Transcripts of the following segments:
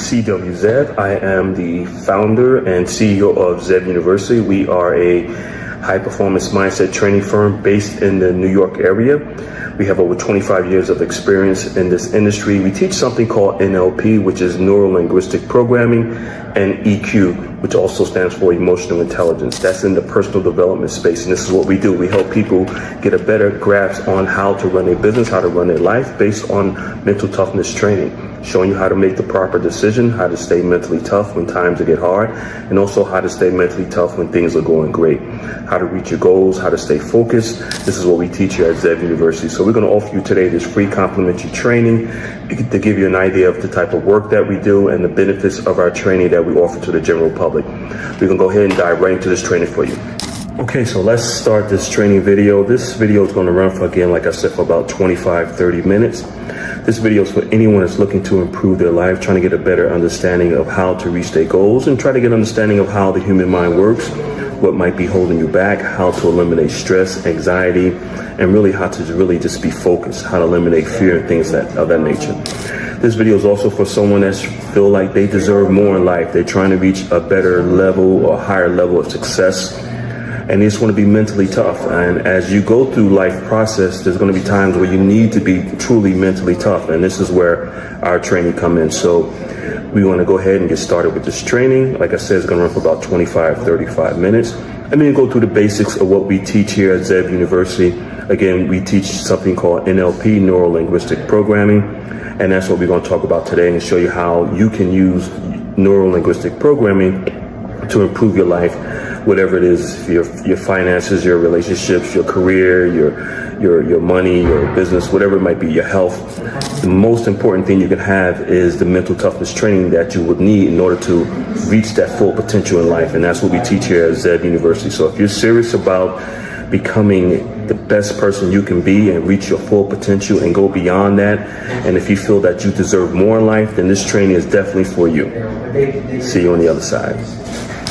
C.W. Zev. I am the founder and CEO of Zev University. We are a high-performance mindset training firm based in the New York area. We have over 25 years of experience in this industry. We teach something called NLP, which is Neuro-Linguistic Programming, and EQ, which also stands for Emotional Intelligence. That's in the personal development space, and this is what we do. We help people get a better grasp on how to run a business, how to run their life based on mental toughness training, showing you how to make the proper decision, how to stay mentally tough when times get hard, and also how to stay mentally tough when things are going great, how to reach your goals, how to stay focused. This is what we teach here at Zev University. So we're going to offer you today this free complimentary training to give you an idea of the type of work that we do and the benefits of our training that we offer to the general public. We're going to go ahead and dive right into this training for you. Okay, so let's start this training video. This video is going to run for, again, like I said, for about 25-30 minutes. This video is for anyone that's looking to improve their life, trying to get a better understanding of how to reach their goals, and try to get an understanding of how the human mind works, what might be holding you back, how to eliminate stress, anxiety, and really how to really just be focused, how to eliminate fear and things of that nature. This video is also for someone that feel like they deserve more in life. They're trying to reach a better level or higher level of success, and they just want to be mentally tough. And as you go through life process, there's going to be times where you need to be truly mentally tough, and this is where our training come in. So we want to go ahead and get started with this training. Like I said, it's going to run for about 25-35 minutes. And then go through the basics of what we teach here at Zev University. Again, we teach something called NLP, Neuro-Linguistic Programming, and that's what we're going to talk about today and show you how you can use Neuro-Linguistic Programming to improve your life, whatever it is, your finances, your relationships, your career, your money, your business, whatever it might be, your health. The most important thing you can have is the mental toughness training that you would need in order to reach that full potential in life. And that's what we teach here at Zev University. So if you're serious about becoming the best person you can be and reach your full potential and go beyond that, and if you feel that you deserve more in life, then this training is definitely for you. See you on the other side.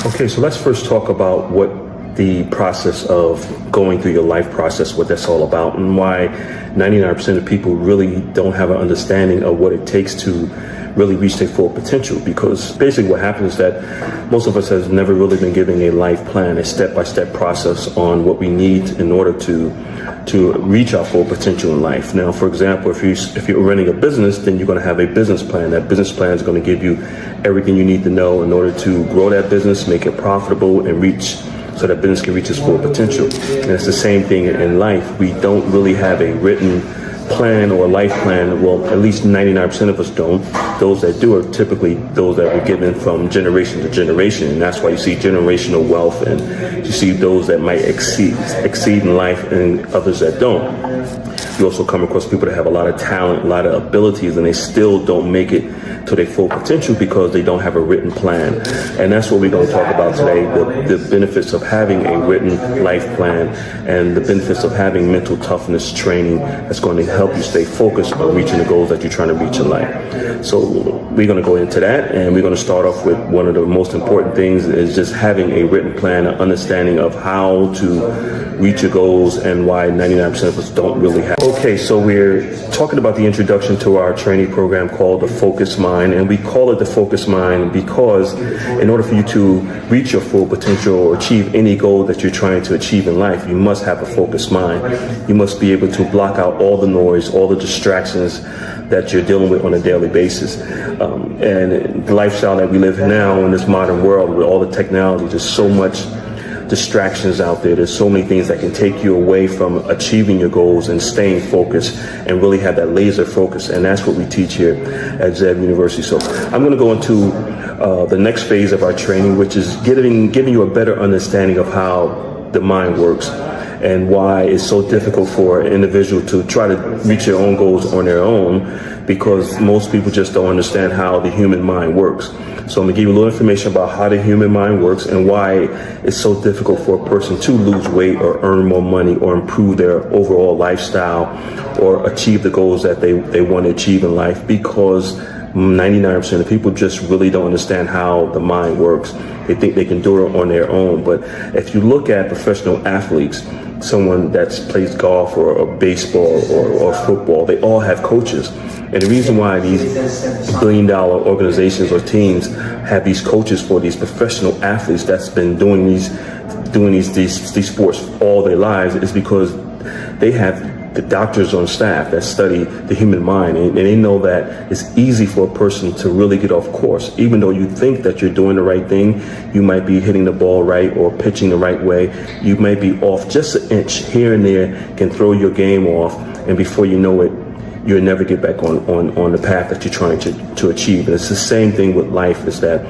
Okay, so let's first talk about what the process of going through your life process, what that's all about, and why 99% of people really don't have an understanding of what it takes to really reach their full potential. Because basically what happens is that most of us has never really been given a life plan, a step-by-step process on what we need in order to reach our full potential in life. Now, for example, if you're running a business, then you're going to have a business plan. That business plan is going to give you everything you need to know in order to grow that business, make it profitable, and so that business can reach its full potential. And it's the same thing in life. We don't really have a written plan or a life plan. Well, at least 99% of us don't. Those that do are typically those that were given from generation to generation, and that's why you see generational wealth, and you see those that might exceed in life and others that don't. You also come across people that have a lot of talent, a lot of abilities, and they still don't make it to their full potential because they don't have a written plan. And that's what we're going to talk about today, the benefits of having a written life plan and the benefits of having mental toughness training that's going to help you stay focused on reaching the goals that you're trying to reach in life. So we're going to go into that, and we're going to start off with one of the most important things is just having a written plan, an understanding of how to reach your goals and why 99% of us don't really have. Okay, so we're talking about the introduction to our training program called the Focus Mind, and we call it the Focus Mind because in order for you to reach your full potential or achieve any goal that you're trying to achieve in life, you must have a focused mind. You must be able to block out all the noise, all the distractions that you're dealing with on a daily basis. And the lifestyle that we live in now in this modern world with all the technology, there's so much distractions out there. There's so many things that can take you away from achieving your goals and staying focused and really have that laser focus. And that's what we teach here at Zev University. So I'm going to go into the next phase of our training, which is giving you a better understanding of how the mind works and why it's so difficult for an individual to try to reach their own goals on their own, because most people just don't understand how the human mind works. So I'm gonna give you a little information about how the human mind works and why it's so difficult for a person to lose weight or earn more money or improve their overall lifestyle or achieve the goals that they want to achieve in life, because 99% of people just really don't understand how the mind works. They think they can do it on their own. But if you look at professional athletes, someone that plays golf or baseball or football, they all have coaches. And the reason why these billion-dollar organizations or teams have these coaches for these professional athletes that's been doing these sports all their lives is because they have the doctors on staff that study the human mind, and they know that it's easy for a person to really get off course. Even though you think that you're doing the right thing, you might be hitting the ball right or pitching the right way, you might be off just an inch here and there, can throw your game off, and before you know it, you'll never get back on the path that you're trying to achieve. And it's the same thing with life, is that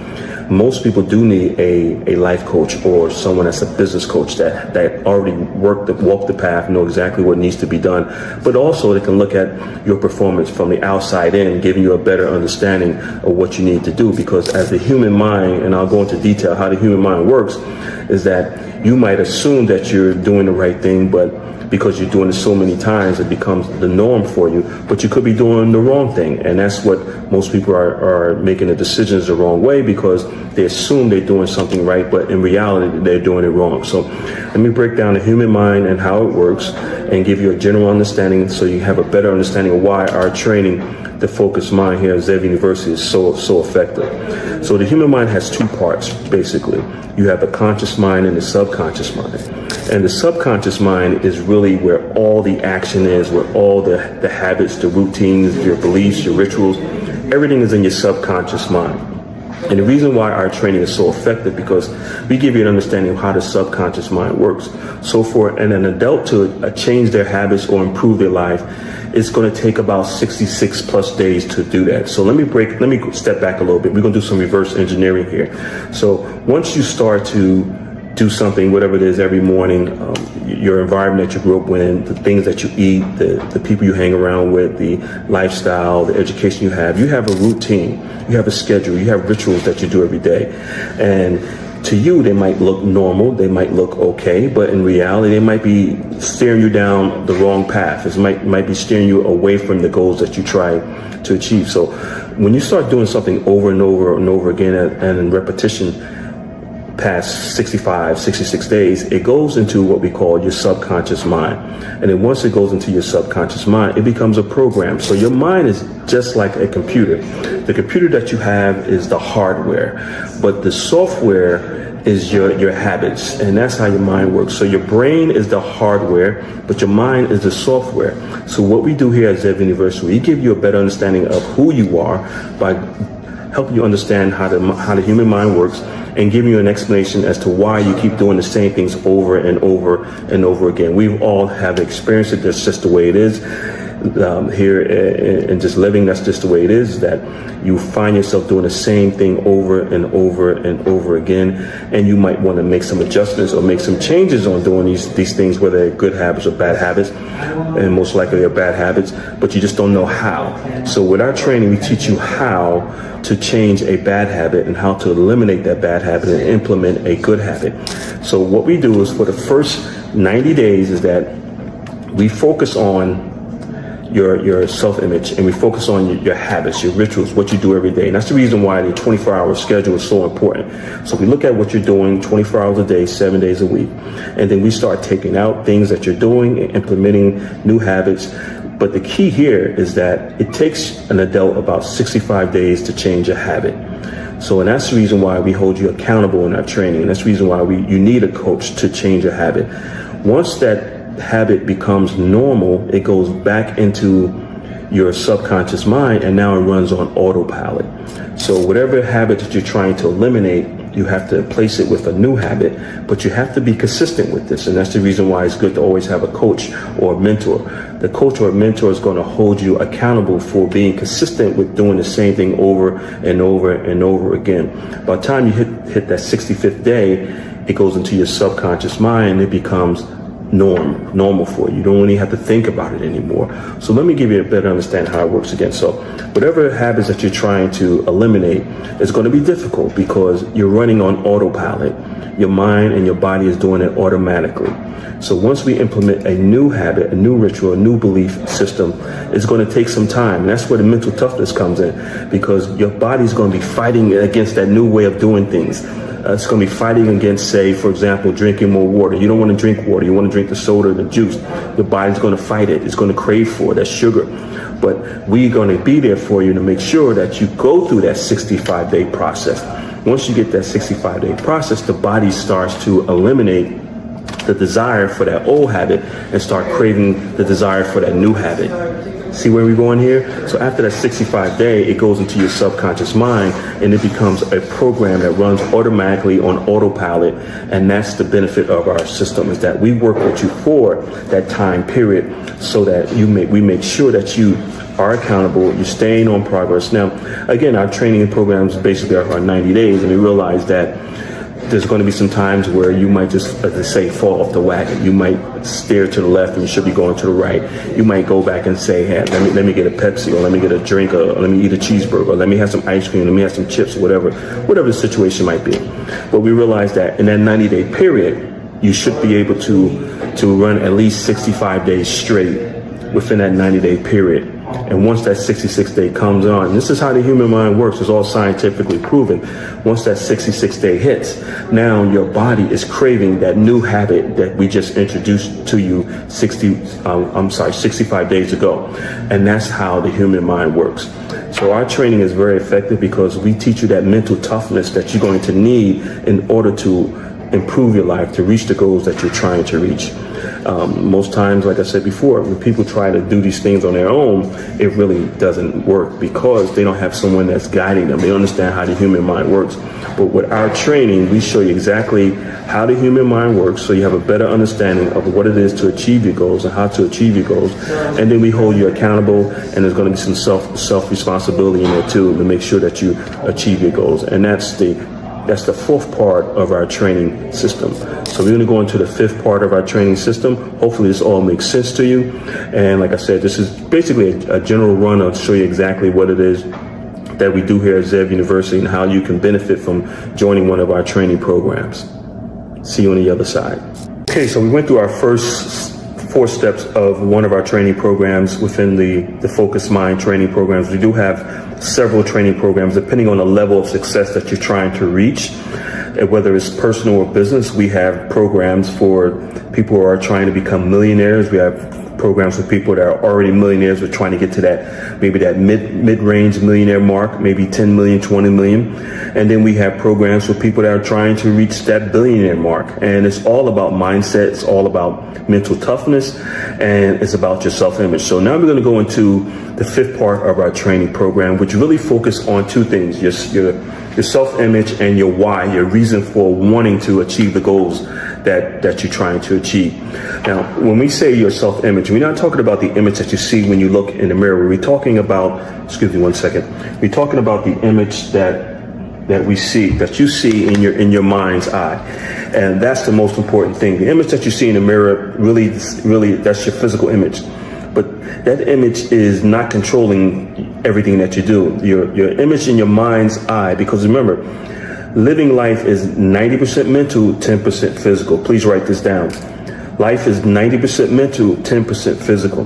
most people do need a life coach or someone that's a business coach that already walked the path, know exactly what needs to be done, but also they can look at your performance from the outside in, giving you a better understanding of what you need to do. Because as the human mind, and I'll go into detail how the human mind works, is that you might assume that you're doing the right thing, but because you're doing it so many times, it becomes the norm for you, but you could be doing the wrong thing. And that's what most people are making the decisions the wrong way, because they assume they're doing something right, but in reality, they're doing it wrong. So let me break down the human mind and how it works and give you a general understanding so you have a better understanding of why our training, the focused mind here at Zev University, is so effective. So the human mind has two parts, basically. You have the conscious mind and the subconscious mind. And the subconscious mind is really where all the action is, where all the habits, the routines, your beliefs, your rituals, everything is in your subconscious mind. And the reason why our training is so effective, because we give you an understanding of how the subconscious mind works. So for an adult to change their habits or improve their life, it's going to take about 66 plus days to do that. So let me step back a little bit. We're going to do some reverse engineering here. So once you start to do something, whatever it is, every morning, your environment that you grew up in, the things that you eat, the people you hang around with, the lifestyle, the education you have a routine, you have a schedule, you have rituals that you do every day. And to you, they might look normal, they might look okay, but in reality, they might be steering you down the wrong path. It might be steering you away from the goals that you try to achieve. So when you start doing something over and over and over again and in repetition, past 65, 66 days, it goes into what we call your subconscious mind. And then once it goes into your subconscious mind, it becomes a program. So your mind is just like a computer. The computer that you have is the hardware, but the software is your habits, and that's how your mind works. So your brain is the hardware, but your mind is the software. So what we do here at Zev University, we give you a better understanding of who you are by helping you understand how the human mind works, and giving you an explanation as to why you keep doing the same things over and over and over again. We all have experienced it. That's just the way it is. Here and just living, that's just the way it is, that you find yourself doing the same thing over and over and over again, and you might want to make some adjustments or make some changes on doing these things, whether they're good habits or bad habits, and most likely they're bad habits, but you just don't know how. So with our training, we teach you how to change a bad habit and how to eliminate that bad habit and implement a good habit. So what we do is, for the first 90 days, is that we focus on your self-image, and we focus on your habits, your rituals, what you do every day. And that's the reason why the 24-hour schedule is so important. So we look at what you're doing 24 hours a day, 7 days a week, and then we start taking out things that you're doing and implementing new habits. But the key here is that it takes an adult about 65 days to change a habit. So, and that's the reason why we hold you accountable in our training, and that's the reason why you need a coach to change a habit. Once that habit becomes normal, it goes back into your subconscious mind, and now it runs on autopilot. So whatever habit that you're trying to eliminate, you have to replace it with a new habit, but you have to be consistent with this. And that's the reason why it's good to always have a coach or a mentor. The coach or mentor is going to hold you accountable for being consistent with doing the same thing over and over and over again. By the time you hit that 65th day, it goes into your subconscious mind, and it becomes normal for you. You don't really have to think about it anymore. So let me give you a better understanding how it works again. So whatever habits that you're trying to eliminate is going to be difficult because you're running on autopilot. Your mind and your body is doing it automatically. So once we implement a new habit, a new ritual, a new belief system, it's going to take some time. And that's where the mental toughness comes in, because your body's going to be fighting against that new way of doing things. It's going to be fighting against, say, for example, drinking more water. You don't want to drink water. You want to drink the soda, the juice. Your body's going to fight it. It's going to crave for that sugar. But we're going to be there for you to make sure that you go through that 65-day process. Once you get that 65-day process, the body starts to eliminate the desire for that old habit and start craving the desire for that new habit. See where we're going here? So after that 65-day, it goes into your subconscious mind and it becomes a program that runs automatically on autopilot. And that's the benefit of our system, is that we work with you for that time period so that we make sure that you are accountable, you're staying on progress. Now, again, our training programs basically are 90 days, and we realize that there's going to be some times where you might just, as they say, fall off the wagon. You might steer to the left and you should be going to the right. You might go back and say, hey, let me get a Pepsi, or let me get a drink, or let me eat a cheeseburger, or let me have some ice cream, let me have some chips, or whatever the situation might be. But we realize that in that 90-day period, you should be able to run at least 65 days straight within that 90-day period. And once that 66th day comes on, this is how the human mind works. It's all scientifically proven. Once that 66th day hits, now your body is craving that new habit that we just introduced to you 65 days ago. And that's how the human mind works. So our training is very effective because we teach you that mental toughness that you're going to need in order to improve your life, to reach the goals that you're trying to reach. Most times, like I said before, when people try to do these things on their own, it really doesn't work because they don't have someone that's guiding them. They don't understand how the human mind works. But with our training, we show you exactly how the human mind works, so you have a better understanding of what it is to achieve your goals and how to achieve your goals. And then we hold you accountable, and there's going to be some self-responsibility in there too to make sure that you achieve your goals. And that's the fourth part of our training system. So we're going to go into the fifth part of our training system. Hopefully this all makes sense to you. And like I said, this is basically a general run. I'll show you exactly what it is that we do here at Zev University and how you can benefit from joining one of our training programs. See you on the other side. Okay, so we went through our first 4 steps of one of our training programs within the Focused Mind training programs. We do have several training programs depending on the level of success that you're trying to reach. Whether it's personal or business, we have programs for people who are trying to become millionaires. We have programs for people that are already millionaires. We're trying to get to that mid-range millionaire mark, maybe 10 million, 20 million. And then we have programs for people that are trying to reach that billionaire mark. And it's all about mindset. It's all about mental toughness, and it's about your self-image. So now we're going to go into the fifth part of our training program, which really focus on 2 things: your self-image and your why, your reason for wanting to achieve the goals that you're trying to achieve. Now, when we say your self-image, we're not talking about the image that you see when you look in the mirror. We're talking about, excuse me one second, we're talking about the image that we see, that you see in your mind's eye. And that's the most important thing. The image that you see in the mirror, really, that's your physical image. But that image is not controlling everything that you do. Your image in your mind's eye, because remember, living life is 90% mental, 10% physical. Please write this down. Life is 90% mental, 10% physical.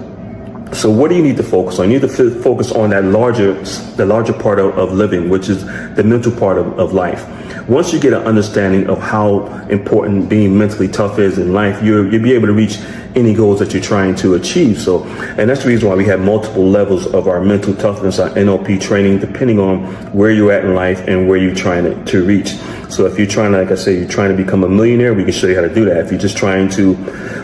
So what do you need to focus on? You need to focus on the larger part of living, which is the mental part of life. Once you get an understanding of how important being mentally tough is in life, you'll be able to reach any goals that you're trying to achieve. So, and that's the reason why we have multiple levels of our mental toughness, our NLP training, depending on where you're at in life and where you're trying to reach. So if you're trying to, like I say, you're trying to become a millionaire, we can show you how to do that. If you're just trying to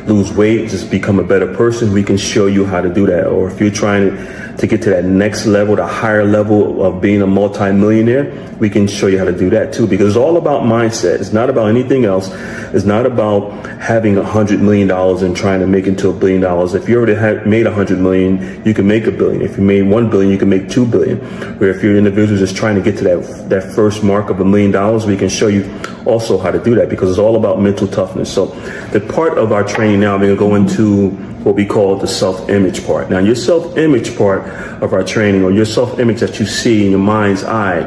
lose weight, just become a better person, we can show you how to do that. Or if you're trying to get to that next level, the higher level of being a multi-millionaire, we can show you how to do that too, because it's all about mindset. It's not about anything else. It's not about having $100 million and trying to make it to $1 billion. If you already made $100 million, you can make $1 billion. If you made $1 billion, you can make $2 billion. Where if you're an individual just trying to get to that first mark of $1 million, we can show you also how to do that, because it's all about mental toughness. So the part of our training training now, we're going to go into what we call the self-image part. Now, your self-image part of our training, or your self-image that you see in your mind's eye,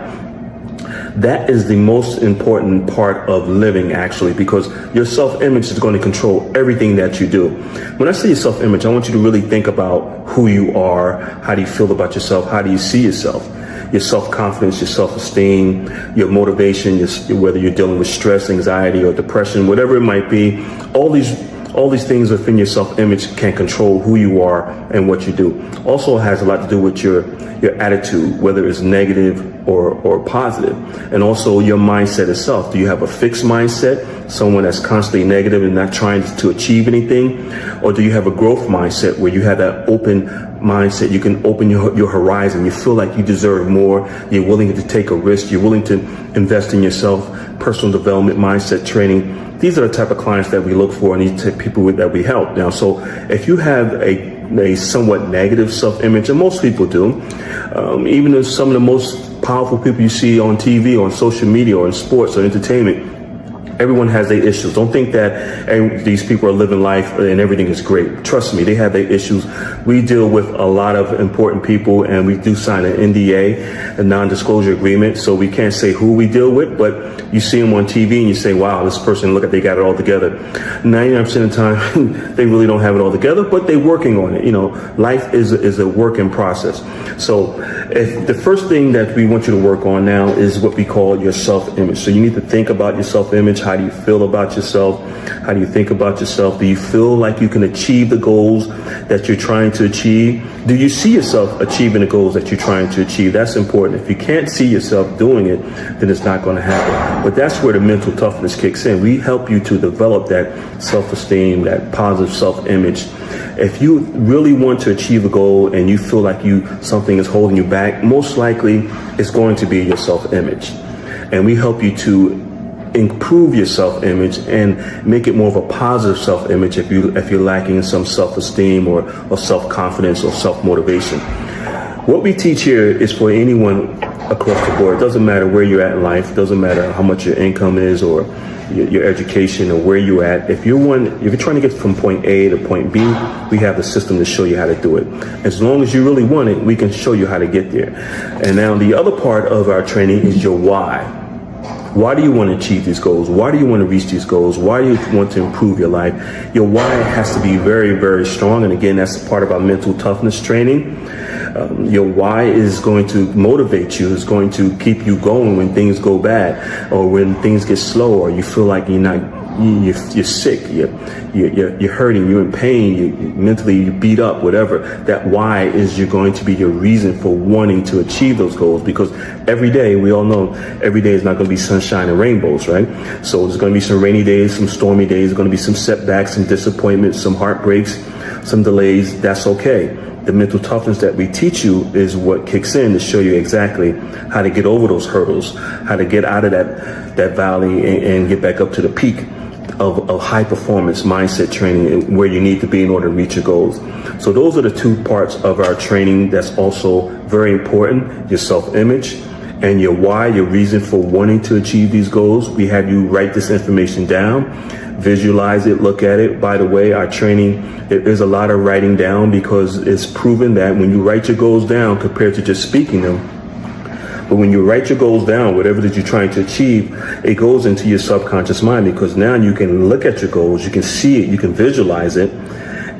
that is the most important part of living, actually, because your self-image is going to control everything that you do. When I say your self-image, I want you to really think about who you are. How do you feel about yourself? How do you see yourself? Your self-confidence, your self-esteem, your motivation, whether you're dealing with stress, anxiety, or depression, whatever it might be, all these things within your self-image can control who you are and what you do. Also has a lot to do with your attitude, whether it's negative or positive. And also your mindset itself. Do you have a fixed mindset, someone that's constantly negative and not trying to achieve anything? Or do you have a growth mindset where you have that open mindset? You can open your horizon. You feel like you deserve more. You're willing to take a risk. You're willing to invest in yourself. Personal development, mindset training. These are the type of clients that we look for and these type of people that we help. Now, so if you have a somewhat negative self-image, and most people do, even if some of the most powerful people you see on TV or on social media or in sports or entertainment, everyone has their issues. Don't think that these people are living life and everything is great. Trust me, they have their issues. We deal with a lot of important people, and we do sign an NDA, a non-disclosure agreement, so we can't say who we deal with, but you see them on TV and you say, wow, this person, look at, they got it all together. 99% of the time, they really don't have it all together, but they're working on it. You know, life is a work in process. So if the first thing that we want you to work on now is what we call your self-image. So you need to think about your self-image. How do you feel about yourself? How do you think about yourself? Do you feel like you can achieve the goals that you're trying to achieve? Do you see yourself achieving the goals that you're trying to achieve? That's important. If you can't see yourself doing it, then it's not going to happen. But that's where the mental toughness kicks in. We help you to develop that self-esteem, that positive self-image. If you really want to achieve a goal and you feel like something is holding you back, most likely it's going to be your self-image. And we help you to improve your self-image and make it more of a positive self-image if you're lacking in some self-esteem or self-confidence or self-motivation. What we teach here is for anyone across the board. It doesn't matter where you're at in life. It doesn't matter how much your income is or your education or where you're at. If you're trying to get from point A to point B, we have the system to show you how to do it. As long as you really want it, we can show you how to get there. And now the other part of our training is your why. Why do you want to achieve these goals? Why do you want to reach these goals? Why do you want to improve your life? Your why has to be very, very strong. And again, that's part of our mental toughness training. Your why is going to motivate you, is going to keep you going when things go bad or when things get slow or you feel like you're sick, you're hurting, you're in pain, mentally you beat up, whatever. That why is going to be your reason for wanting to achieve those goals, because every day, we all know, every day is not going to be sunshine and rainbows, right? So there's going to be some rainy days, some stormy days, there's going to be some setbacks, some disappointments, some heartbreaks, some delays. That's okay. The mental toughness that we teach you is what kicks in to show you exactly how to get over those hurdles, how to get out of that valley and get back up to the peak of high performance mindset training where you need to be in order to reach your goals. So those are the two parts of our training that's also very important: your self-image and your why, your reason for wanting to achieve these goals. We have you write this information down, visualize it, look at it. By the way, our training, there's a lot of writing down because it's proven that when you write your goals down compared to just speaking them, but when you write your goals down, whatever that you're trying to achieve, it goes into your subconscious mind, because now you can look at your goals, you can see it, you can visualize it,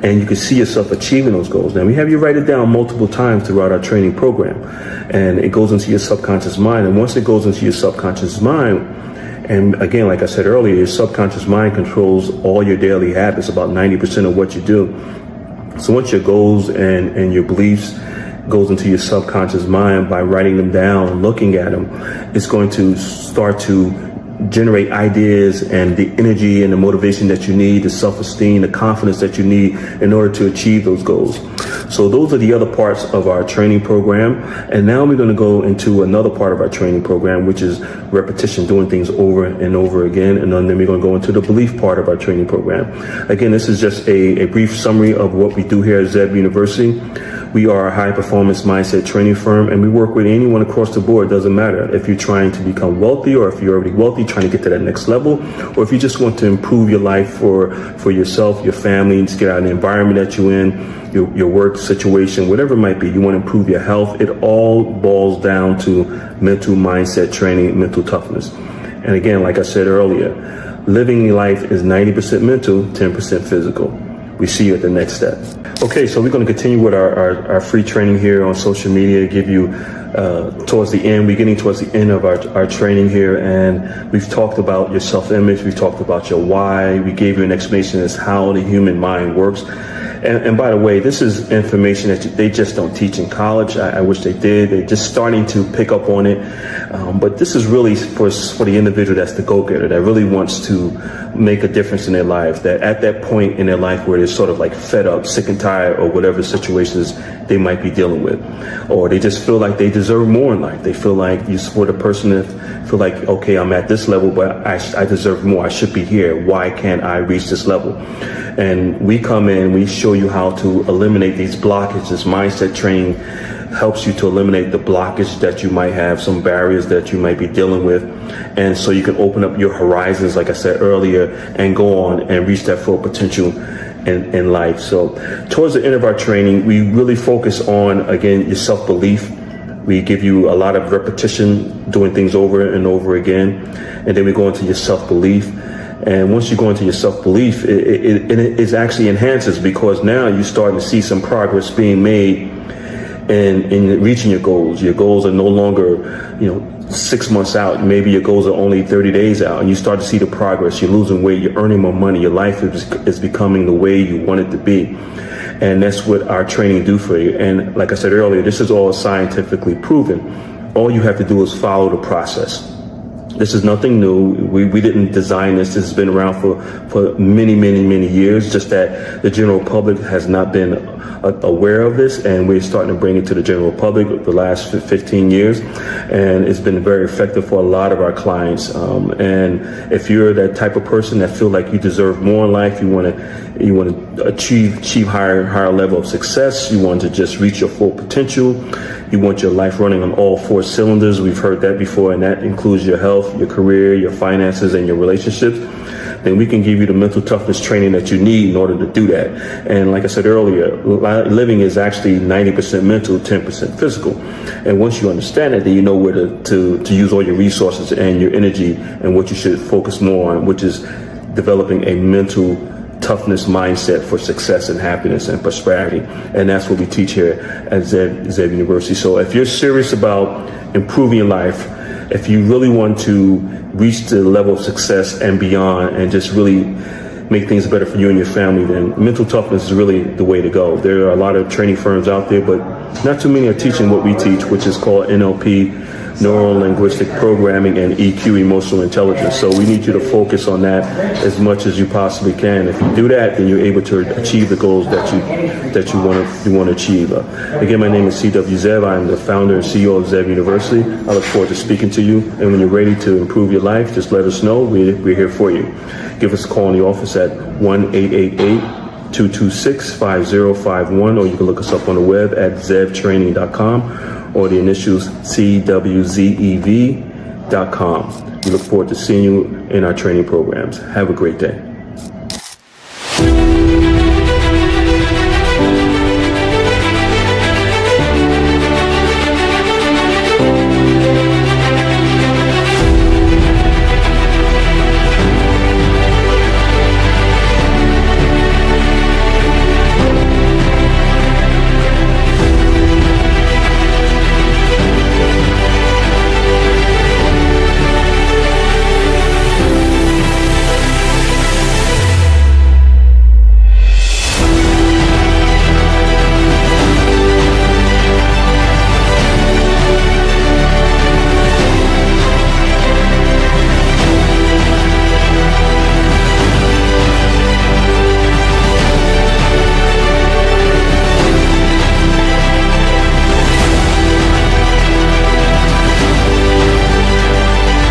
and you can see yourself achieving those goals. Now, we have you write it down multiple times throughout our training program, and it goes into your subconscious mind. And once it goes into your subconscious mind, and again, like I said earlier, your subconscious mind controls all your daily habits, about 90% of what you do. So once your goals and your beliefs goes into your subconscious mind, by writing them down and looking at them, it's going to start to generate ideas and the energy and the motivation that you need, the self-esteem, the confidence that you need in order to achieve those goals. So those are the other parts of our training program. And now we're going to go into another part of our training program, which is repetition, doing things over and over again. And then we're going to go into the belief part of our training program. Again, this is just a brief summary of what we do here at Zeb University. We are a high performance mindset training firm, and we work with anyone across the board. Doesn't matter if you're trying to become wealthy or if you're already wealthy, trying to get to that next level, or if you just want to improve your life for yourself, your family, and just get out of the environment that you're in, your work situation, whatever it might be. You want to improve your health. It all boils down to mental mindset training, mental toughness. And again, like I said earlier, living life is 90% mental, 10% physical. We see you at the next step. Okay, so we're going to continue with our free training here on social media, give you towards the end. We're getting towards the end of our training here, and we've talked about your self-image. We've talked about your why. We gave you an explanation as how the human mind works. And by the way, this is information that they just don't teach in college. I wish they did. They're just starting to pick up on it. But this is really for the individual that's the go-getter, that really wants to make a difference in their life, that at that point in their life where they're sort of like fed up, sick and tired, or whatever situations they might be dealing with, or they just feel like they deserve more in life. They feel like you support a person that feel like, okay, I'm at this level, but I deserve more. I should be here. Why can't I reach this level? And we come in, we show you how to eliminate these blockages. Mindset training helps you to eliminate the blockage that you might have, some barriers that you might be dealing with. And so you can open up your horizons, like I said earlier, and go on and reach that full potential in life. So towards the end of our training, we really focus on, again, your self-belief. We give you a lot of repetition, doing things over and over again. And then we go into your self-belief. And once you go into your self-belief, it actually enhances, because now you're starting to see some progress being made in reaching your goals. Your goals are no longer, 6 months out. Maybe your goals are only 30 days out, and you start to see the progress. You're losing weight, you're earning more money, your life is becoming the way you want it to be. And that's what our training do for you. And like I said earlier, this is all scientifically proven. All you have to do is follow the process. This is nothing new. We didn't design this. This has been around for many, many, many years, just that the general public has not been aware of this, and we're starting to bring it to the general public the last 15 years, and it's been very effective for a lot of our clients. And if you're that type of person that feel like you deserve more in life, you want to achieve higher level of success, you want to just reach your full potential, you want your life running on all 4 cylinders. We've heard that before, and that includes your health, your career, your finances, and your relationships. Then we can give you the mental toughness training that you need in order to do that. And like I said earlier, living is actually 90% mental, 10% physical. And once you understand it, then you know where to use all your resources and your energy and what you should focus more on, which is developing a mental toughness mindset for success and happiness and prosperity. And that's what we teach here at Zev University. So if you're serious about improving your life, if you really want to reach the level of success and beyond, and just really make things better for you and your family, then mental toughness is really the way to go. There are a lot of training firms out there, but not too many are teaching what we teach, which is called NLP, Neuro-Linguistic Programming, and EQ, Emotional Intelligence. So we need you to focus on that as much as you possibly can. If you do that, then you're able to achieve the goals that you want to achieve. Again, my name is C.W. Zev. I'm the founder and CEO of Zev University. I look forward to speaking to you. And when you're ready to improve your life, just let us know. We're here for you. Give us a call in the office at 1-888-226-5051, or you can look us up on the web at zevtraining.com, or the initials CWZEV.com. We look forward to seeing you in our training programs. Have a great day.